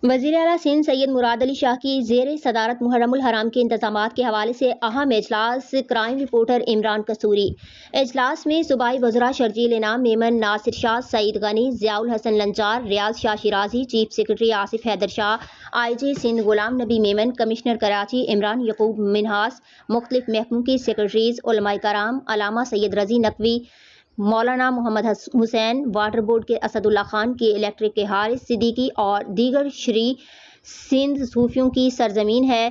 وزیر اعلیٰ سندھ سید مراد علی شاہ کی زیر صدارت محرم الحرام کے انتظامات کے حوالے سے اہم اجلاس کرائم رپورٹر عمران قصوری۔ اجلاس میں صوبائی وزراء شرجیل انعام میمن، ناصر شاہ، سعید غنی، ضیاء الحسن لنچار، ریاض شاہ شیرازی، چیف سیکرٹری آصف حیدر شاہ، آئی جی سندھ غلام نبی میمن، کمشنر کراچی عمران یعقوب منہاس، مختلف محکموں کی سیکرٹریز، علماء کرام، علامہ سید رضی نقوی، مولانا محمد حسین، واٹر بورڈ کے اسد اللہ خان کی الیکٹرک کے حارث صدیقی اور دیگر شری سندھ صوفیوں کی سرزمین ہے۔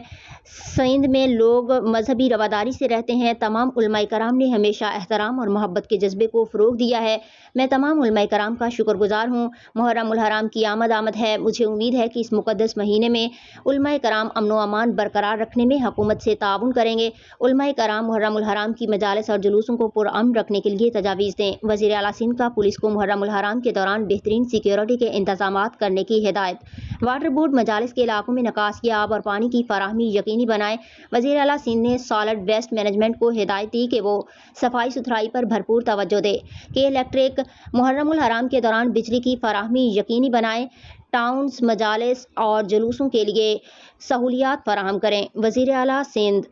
سندھ میں لوگ مذہبی رواداری سے رہتے ہیں۔ تمام علماء کرام نے ہمیشہ احترام اور محبت کے جذبے کو فروغ دیا ہے۔ میں تمام علماء کرام کا شکر گزار ہوں۔ محرم الحرام کی آمد ہے۔ مجھے امید ہے کہ اس مقدس مہینے میں علماء کرام امن و امان برقرار رکھنے میں حکومت سے تعاون کریں گے۔ علماء کرام محرم الحرام کی مجالس اور جلوسوں کو پرامن رکھنے کے لیے تجاویز دیں۔ وزیر اعلیٰ سندھ کا پولیس کو محرم الحرام کے دوران بہترین سیکیورٹی کے انتظامات کرنے کی ہدایت۔ واٹر بورڈ مجالس کے علاقوں میں نکاسی آب اور پانی کی فراہمی یقینی بنائے۔ وزیر اعلیٰ سندھ نے سالڈ ویسٹ مینجمنٹ کو ہدایت دی کہ وہ صفائی ستھرائی پر بھرپور توجہ دے کہ الیکٹرک محرم الحرام کے دوران بجلی کی فراہمی یقینی بنائے، ٹاؤنز، مجالس اور جلوسوں کے لیے سہولیات فراہم کریں۔ وزیر اعلیٰ سندھ